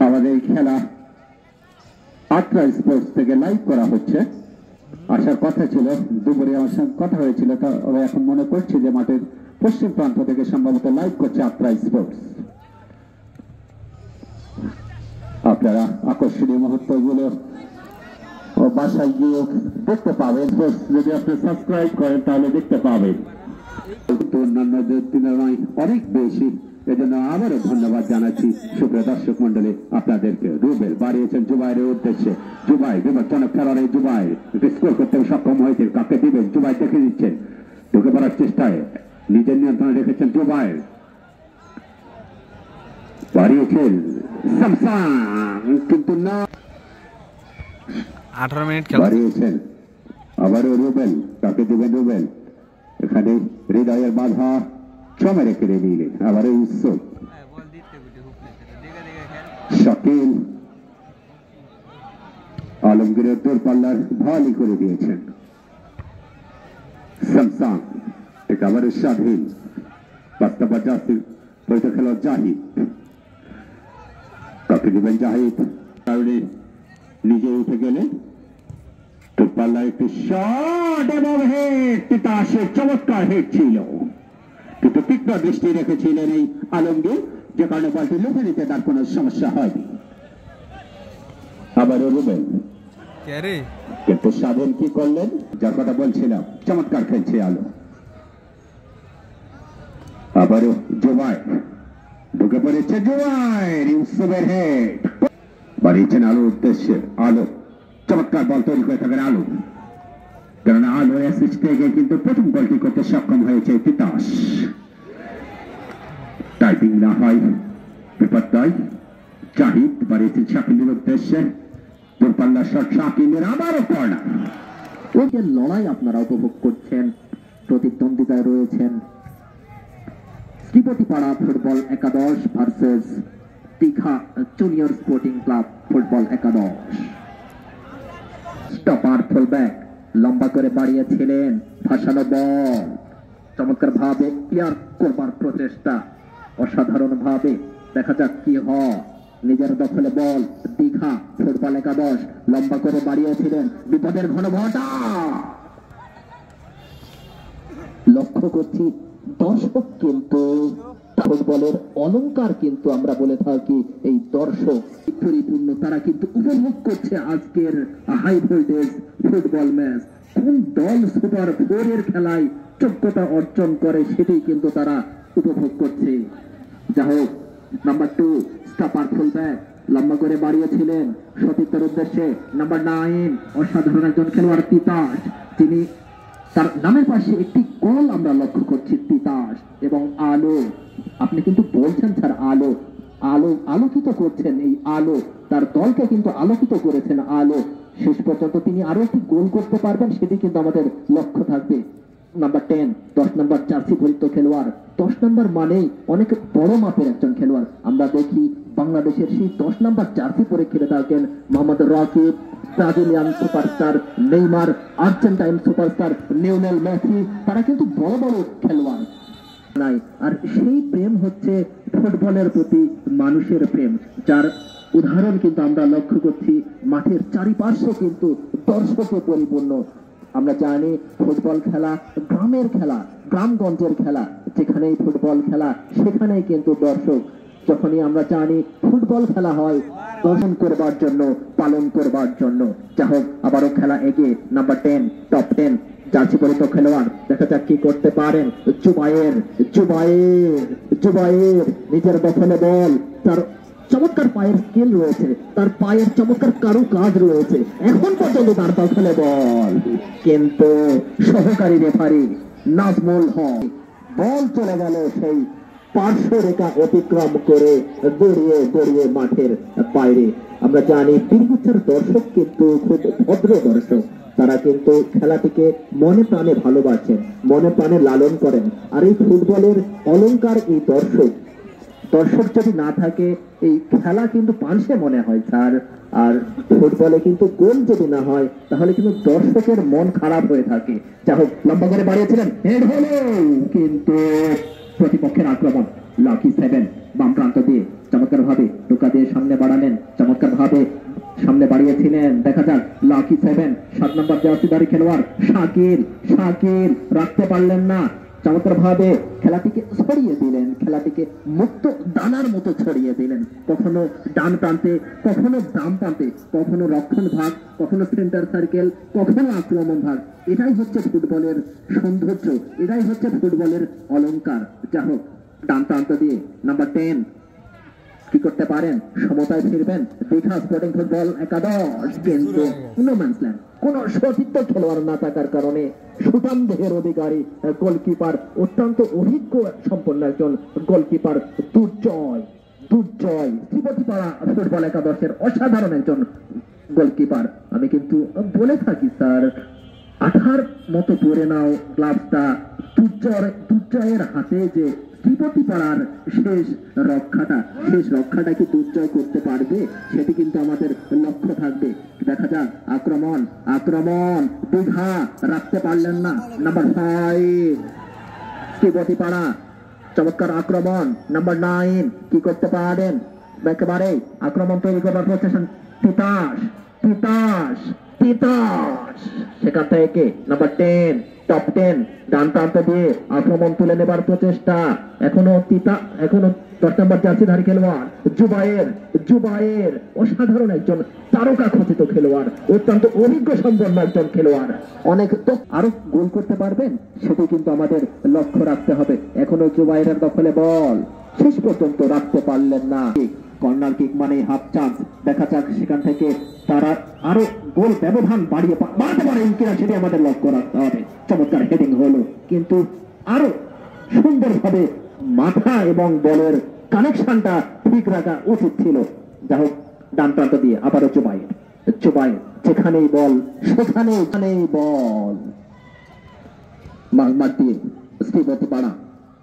আমাদের এই খেলা আত্রা স্পোর্টস থেকে লাইভ করা হচ্ছে। আসার কথা ছিল, দুপুরে আমার সঙ্গে কথা হয়েছিল, তবে এখন মনে করছি যে মাঠের পশ্চিম প্রান্ত থেকে সম্ভবত লাইভ করছে আত্রা স্পোর্টস। আপনারা আকর্ষণীয় মুহূর্তগুলো বাসায় গিয়ে দেখতে পাবেন, যদি আপনি সাবস্ক্রাইব করেন তাহলে দেখতে পাবেন। অন্যান্যদের তুলনায় অনেক বেশি, এজন্য আবারও ধন্যবাদ জানাচ্ছি সুপ্রিয় দর্শক মন্ডলী আপনাদেরকে। রুবেল বাড়িয়েছেন জুবাইরের উদ্দেশ্যে, জুবাইর বিপজ্জনক খেলোয়াড় এই জুবাইর স্কোর করতে সক্ষম হয়েছে, কাকে দিবেন জুবাইর দেখে দিচ্ছেন, ঢুকে পড়ার চেষ্টায় নিজের নিয়ন্ত্রণে রেখেছেন জুবাইর, বাড়িয়েছেন শামসান কিন্তু না, 18 মিনিট খেলা বাড়িয়েছেন আবারও রুবেল কাকে দিবেন। রুবেল এখানে হৃদয়ের বাধা সময় রেখে দিলেন, আবারও ইউসুফ, শাকিল আলমগীরের দূরপাল্লার ভালি করে দিয়েছেন। শামসান একেবারে স্বাধীন, বাস্তবা জাসির বৈঠক খেলোয়াড় জাহিদ কাকে দিবেন। জাহিদ কারণে নিজে উঠে গেলেন, দূরপাল্লার একটি শট এবং হেড, তিতাসের চমৎকার হেড ছিল, কিন্তু তীক্ষ্ণ দৃষ্টি রেখেছিলেন এই আলমগীর, যে কারণে বলটি লুফে নিতে তার কোনো সমস্যা হয়নি। আবারও রুবেল, কিন্তু স্বাধীন কি করলেন, যার কথা বলছিলাম, চমৎকার খেলছে আলো। আবারও জুবাইর ঢুকে পড়েছে, জুবাইর ইউসুফের হেড বাড়িয়েছেন আলোর উদ্দেশ্যে। আলো চমৎকার বল তৈরি করে থাকেন আলো, কেননা আলো অ্যাসিস্ট থেকে কিন্তু প্রথম গোলটি করতে সক্ষম হয়েছে তিতাস। টাইপিং না হয় বিপত্তয়, জাহিদ বাড়িয়েছেন শাকিলের উদ্দেশ্যে, দূরপাল্লা শট শাকিলের, আবারও কর্নার। ওই যে লড়াই আপনারা উপভোগ করছেন, প্রতিদ্বন্দ্বিতায় রয়েছেন শ্রীপতিপাড়া ফুটবল একাদশ versus Digha junior sporting club football একাদশ। স্টপার ফুলব্যাক লম্বা করে বাড়িয়েছিলেন, ভাসানো বল চমৎকার ভাবে ক্লিয়ার করবার প্রচেষ্টা, অসাধারণ ভাবে, দেখা যাক কি হয়। নিজের দখলে বল দীঘা ফুটবল একাদশ, লম্বা করে বাড়িয়েছিলেন, বিপদের ঘন ঘটা। লক্ষ্য করছি দর্শক কিন্তু ফুটবলের অলংকার, কিন্তু আমরা বলে থাকি এই দর্শক পরিপূর্ণ, তারা কিন্তু উপভোগ করছে আজকের হাই ভোল্টেজ ফুটবল ম্যাচ। কোন দল সুপার 4 এর খেলায় যোগ্যতা অর্জন করে সেটাই কিন্তু তারা উপভোগ করছে। যা হোক, নাম্বার 2 স্টপার ফুলব্যাক লম্বা করে বাড়িয়েছিলেন সতীর্থের উদ্দেশ্যে, নাম্বার 9 অসাধারণ একজন খেলোয়াড় তিতাস, তিনি তার নামের পাশে একটি গোল আমরা লক্ষ্য করছি, তিতাস এবং আলো আপনি কিন্তু বলছেন স্যার আলো আলো আলোকিত করছেন, এই আলো তার দলকে কিন্তু আলোকিত করেছেন আলো। শেষ পর্যন্ত তিনি আরো একটি গোল করতে পারবেন, সেটি কিন্তু আমাদের লক্ষ্য থাকবে। নাম্বার 10, 10 নম্বর জার্সি পরিহিত খেলোয়াড়। 10 নম্বর মানেই অনেক বড় মাপের একজন খেলোয়াড়। আমরা দেখি বাংলাদেশের সেই 10 নম্বর জার্সি পরে খেলে থাকেন Mohammad Rakib, Brazilian superstar Neymar, Argentine superstar Lionel Messi. তারা কিন্তু বড় বড় খেলোয়াড় নাই। আর সেই প্রেম হচ্ছে ফুটবলের প্রতি মানুষের প্রেম, যার উদাহরণ কিন্তু আমরা লক্ষ্য করছি। মাঠের চারিপাশে কিন্তু দর্শকে পরিপূর্ণ। আমরা জানি ফুটবল খেলা গ্রামের খেলা, গ্রামগঞ্জের খেলা। যেখানেই ফুটবল খেলা সেখানেই কিন্তু দর্শক। যখনই আমরা জানি ফুটবল খেলা হয় দর্শন করবার জন্য, পালন করবার জন্য। যা হোক, আবারও খেলা এগিয়ে। নাম্বার 10, টপ 10 জার্সি পরিহিত খেলোয়াড়। দেখা যাক কি করতে পারেন জুবায়ের। জুবায়ের জুবায়ের নিজের দখলে বল। তার চমৎকার পায়ের স্কিল রয়েছে, তার পায়ের চমৎকার কারু কাজ রয়েছে। এখন পর্যন্ত তার দখলে বল, কিন্তু সহকারী রেফারি নাজমুল হক বল চলে গেল সেই পার্শ্ব রেখা অতিক্রম করে গড়িয়ে গড়িয়ে মাঠের বাইরে। আমরা জানি বীরগুচ্ছের দর্শক কিন্তু খুব ভদ্র দর্শক। তারা কিন্তু খেলাটিকে মনে প্রাণে ভালোবাসেন, মনে প্রাণে লালন করেন। আর এই ফুটবলের অলংকার এই দর্শক। দর্শক যদি না থাকে এই খেলা কিন্তু পাঁচে মনে হয় স্যার। আর ফুটবলে কিন্তু গোল যদি না হয় তাহলে কিন্তু দর্শকের মন খারাপ হয়ে থাকে। যা হোক, লম্বা করে বাড়িয়েছিলেন, হেড হলো, কিন্তু প্রতিপক্ষের আক্রমণ। লাকি 7 বাম প্রান্ত দিয়ে চমৎকার ভাবে টোকা দিয়ে সামনে বাড়ালেন, চমৎকার ভাবে সামনে বাড়িয়েছিলেন। দেখা যাক লাকি 7 7 নম্বর জার্সিধারী খেলোয়াড় শাকিল। শাকিল রাখতে পারলেন না, চমৎকার ভাবে খেলাটিকে ছড়িয়ে দিলেন, খেলাটিকে মুক্ত দানার মতো ছড়িয়ে দিলেন। কখনো ডান প্রান্তে, কখনো বাম প্রান্তে, কখনো রক্ষণ ভাগ, কখনো সেন্টার সার্কেল, কখনো আক্রমণ ভাগ। এটাই হচ্ছে ফুটবলের সৌন্দর্য, এটাই হচ্ছে ফুটবলের অলংকার। যা হোক, ডান প্রান্ত দিয়ে নাম্বার 10 কি করতে পারেন, সমতায় ফিরবেন দীঘা স্পোর্টিং ফুটবল একাদশ। কিন্তু নোম্যান্সল্যান্ড, কোন সতীর্থ খেলোয়াড় না থাকার কারণে সুঠাম দেহের অধিকারী গোলকিপার, অত্যন্ত অভিজ্ঞ সম্পন্ন একজন গোলকিপার দুর্জয়। দুর্জয় শ্রীপতিপাড়া ফুটবল একাদশের অসাধারণ একজন গোলকিপার। আমি কিন্তু বলে থাকি স্যার, 18 মতো পরে নাও গ্লাভসটা। দুর্জয়ের হাতে যে শ্রীপতিপাড়ার শেষ রক্ষাটা কি দুর্জয় করতে পারবে, সেটি কিন্তু আমাদের লক্ষ্য থাকবে। দেখা যাক আক্রমণ দীঘা রাখতে পারলেন না। নাম্বার 5 শ্রীপতিপাড়া, চমৎকার আক্রমণ। নাম্বার 9 কি করতে পারেন, একেবারে আক্রমণ তৈরি করবার প্রচেষ্টা। তিতাস সেখান থেকে নাম্বার 10 টপ 10 ডান প্রান্ত দিয়ে আক্রমণ তুলে নেবার প্রচেষ্টা। এখনো 10 নম্বর জার্সিধারী খেলোয়াড় জুবায়ের অসাধারণ একজন তারকা খচিত খেলোয়াড়, অত্যন্ত অভিজ্ঞ সম্পন্ন একজন খেলোয়াড়। অনেক তো আরো গোল করতে পারবেন, সেটি কিন্তু আমাদের লক্ষ্য রাখতে হবে। এখনো জুবায়েরের দখলে বল, শেষ পর্যন্ত রাখতে পারলেন না। কর্নার কিক মানে হাফ চান্স। দেখা যাক সেখান থেকে তারা আরো গোল ব্যবধান বাড়াতে পারেন কিনা, সেটি আমাদের লক্ষ্য রাখতে হবে। চমৎকার হেডিং হলো, কিন্তু আরো সুন্দরভাবে মাথা এবং বলের কানেকশনটা ঠিক রাখা উচিত ছিল। যা হোক, ডান প্রান্ত দিয়ে আবারও জুবায়ের, যেখানেই বল সেখানেই বল। মাঝমাঠ দিয়ে শ্রীপতিপাড়া,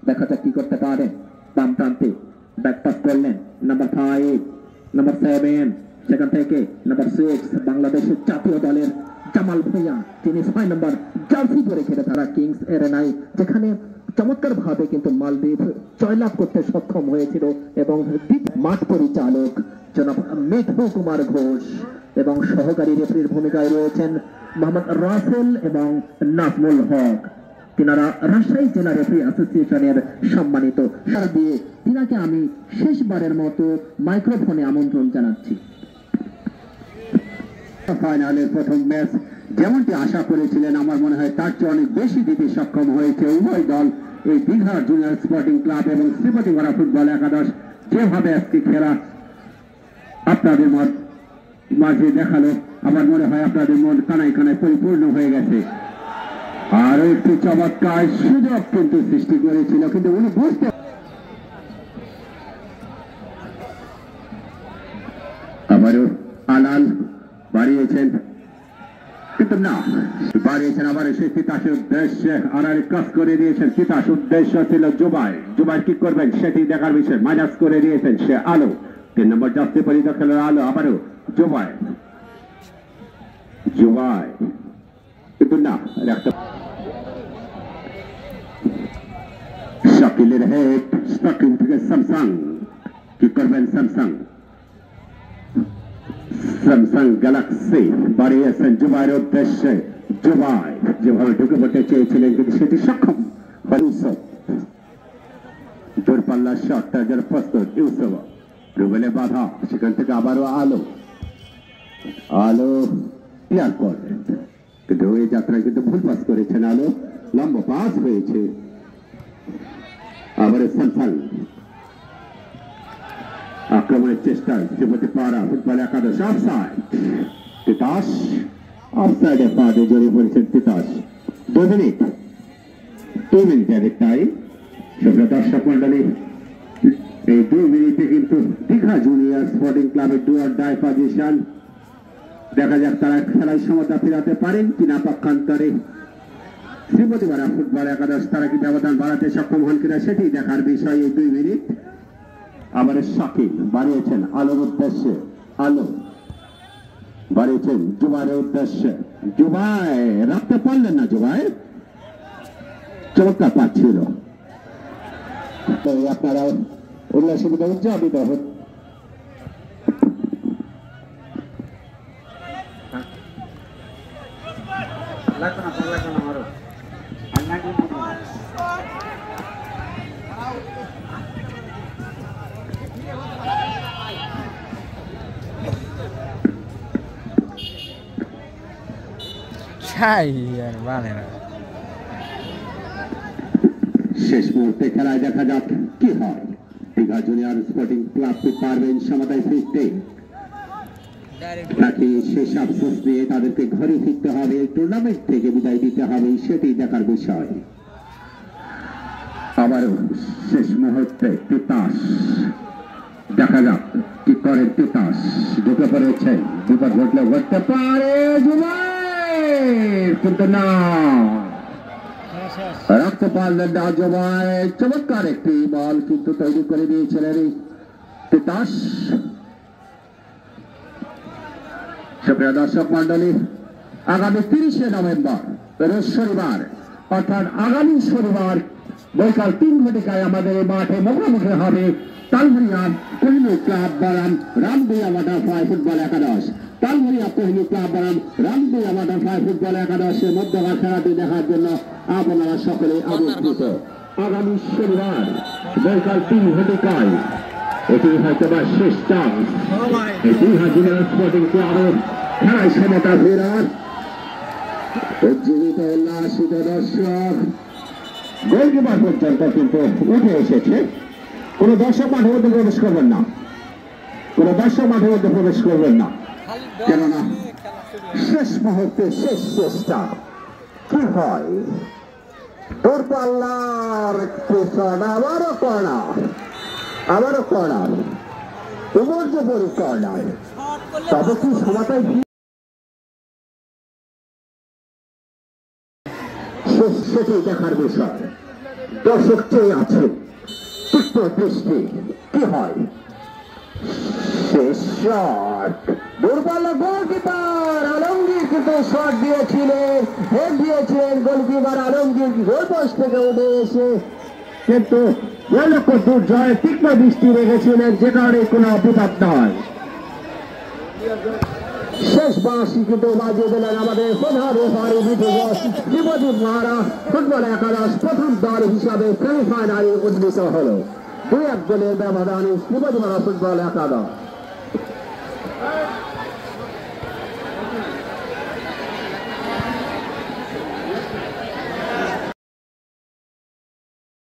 দেখা যাক কি করতে পারেন। বাম প্রান্তে ব্যাকপাস করলেন নাম্বার 5 নাম্বার 7, সেখান থেকে নাম্বার 6 বাংলাদেশের জাতীয় দলের জামাল ভুঁইয়া, তিনি 6 নম্বর জার্সি পরে খেলে তারা কিংস এরেনায়, যেখানে চমৎকার ভাবে কিন্তু মালদ্বীপ জয়লাভ করতে সক্ষম হয়েছিল। এবং মাঠ পরিচালক জনাব মিঠু কুমার ঘোষ এবং সহকারী রেফারির ভূমিকায় রয়েছেন মোহাম্মদ রাসেল এবং নাজমুল হক। তিনারা রাজশাহী জেলা রেফারি অ্যাসোসিয়েশনের সম্মানিত। সারা দিয়ে তিনাকে আমি শেষবারের মতো মাইক্রোফোনে আমন্ত্রণ জানাচ্ছি। ফাইনালের প্রথম ম্যাচ যেমনটি আশা করেছিলেন, আমার মনে হয় তার চেয়ে অনেক বেশি দিতে সক্ষম হয়েছে উভয় দল। এই দীঘা জুনিয়র স্পোর্টিং ক্লাব এবং শ্রীপতিপাড়া ফুটবল একাদশ যেভাবে আজকে খেলা আপনাদের মাঝে দেখালো, আমার মনে হয় আপনাদের মন কানায় কানায় পরিপূর্ণ হয়ে গেছে। আরো একটি চমৎকার সুযোগ কিন্তু সৃষ্টি করেছিল, কিন্তু উনি বুঝতে আবারও আলাল বাড়িয়েছেন, কিন্তু না, বাড়িয়েছেন আবার সেই তিতাসের উদ্দেশ্যে আড়ালে ক্রস করে দিয়েছেন। তিতাস উদ্দেশ্য ছিল জুবাই কি করবেন সেটি দেখার বিষয়। মাইনাস করে দিয়েছেন সে আলো। 3 নম্বর জার্সি পরিহিত খেলোয়াড় আলো, আবারও জুবাই কিন্তু না, একটা শাকিলের হেড স্টকিং থেকে স্যামসাং কি করবেন। স্যামসাং গ্যালাক্সি বাড়িয়েছেন জুবাইয়ের উদ্দেশ্যে। জুবাই যেভাবে ঢুকে পড়তে চেয়েছিলেন কিন্তু সেটি সক্ষম। ইউসুফ দূরপাল্লার শট টার্গেট প্রস্তুত। ইউসুফ রুবেলে বাধা, সেখান থেকে আবারও আলো ক্লিয়ার করেন, কিন্তু এই যাত্রায় কিন্তু ভুল পাস করেছেন আলো। লম্বা পাস হয়েছে। আবার স্যামসাং আক্রমণের চেষ্টা শ্রীমতী পাড়া ফুটবল একাদশ অফসাইড। তিতাস অফসাইডে পা দিয়ে জড়িয়ে পড়েছেন তিতাস। 2 মিনিট এর টাইম। সুপ্রিয় দর্শক মন্ডলী, এই 2 মিনিটে কিন্তু দীঘা জুনিয়র স্পোর্টিং ক্লাবের ডু অর ডাই পজিশন। দেখা যাক তারা খেলায় সমতা ফেরাতে পারেন কিনা। পক্ষান্তরে শ্রীমতী পাড়া ফুটবল একাদশ তারা কি ব্যবধান বাড়াতে সক্ষম হন কিনা সেটি দেখার বিষয়। এই 2 মিনিট। আবার শাকিল বাড়িয়েছেন আলোর উদ্দেশ্যে। আলো বাড়িয়েছেন জুবাইয়ের উদ্দেশ্যে। জুবাই রাখতে পারলেন না। জুবাই চমৎকার পাচ্ছিল। আপনারা উল্লাসিত উদযাপিত হন। শেষ মুহূর্তে খেলায় দেখা যাক কি হয়। দীঘা জুনিয়র স্পোর্টিং ক্লাব পারবেন সমতায় ফিরতে, নাকি শেষ আফসোস নিয়ে তাদেরকে ঘরে ফিরতে হবে, টুর্নামেন্ট থেকে বিদায় দিতে হবে, সেটি দেখার বিষয়। আবারও শেষ মুহূর্তে তিতাস, দেখা যাক কি করেন তিতাস। ঢুকে পড়েছে, বিপদ ঘটলে ঘটতে পারে কিন্তু না, রাখতে পারলেন না জুবাই। চমৎকার একটি বল কিন্তু তৈরি করে দিয়েছিলেন তিতাস। সুপ্রিয় দর্শক মন্ডলী, আগামী 30শে নভেম্বর শনিবার, অর্থাৎ আগামী শনিবার বৈকাল 3 ঘটিকায় আমাদের এই মাঠে মুখোমুখি হবে তালঘরিয়া কোহিনুর ক্লাব বনাম রামদিয়া বাটারফ্লাই ফুটবল একাদশ। তালঘরিয়া কোহিনুর ক্লাব বনাম রামদিয়া বাটারফ্লাই ফুটবল একাদশের মধ্যকার খেলাটি দেখার জন্য আপনারা সকলে আমন্ত্রিত। আগামী শনিবার বৈকাল 3 ঘটিকায় এটি হয়তো বা শেষ চান্স দীঘা জুনিয়র স্পোর্টিং ক্লাবের খেলায় সমতা ফেরার। উজ্জীবিত উল্লাসিত দর্শক, গোলকিপার পর্যন্ত কিন্তু উঠে এসেছে। কোন দর্শক মাঠের মধ্যে প্রবেশ করবেন না, কেননা শেষ মুহূর্তে শেষ চেষ্টা। কি হয় দূরপাল্লার আবারও কর্নার, উপর্যপরি কর্নার, তবে কি সমাতায় সেটি দেখার বিষয়। দর্শক চেয়ে আছে তীক্ষ্ণ দৃষ্টি, কি হয় শেষ শট। দূরপাল্লা গোলকিপার আলমগীর কিন্তু শট দিয়েছিলেন, হেড দিয়েছিলেন গোলকিপার আলমগীর গোলপোস্ট থেকে উঠে এসে, কিন্তু গোলরক্ষক দুর্জয় তীক্ষ্ণ দৃষ্টি রেখেছিলেন, যে কারণে কোনো বিপদ নয়। শেষ বাঁশি কিন্তু বাজিয়ে দিলেন আমাদের প্রধান রেফারি শ্রীমতী মারা ফুটবল একাদশ প্রথম দল হিসাবে সেমিফাইনালে উন্নীত হল 2-1 গোলের ব্যবধানে শ্রীমতী মারা ফুটবল একাদশ।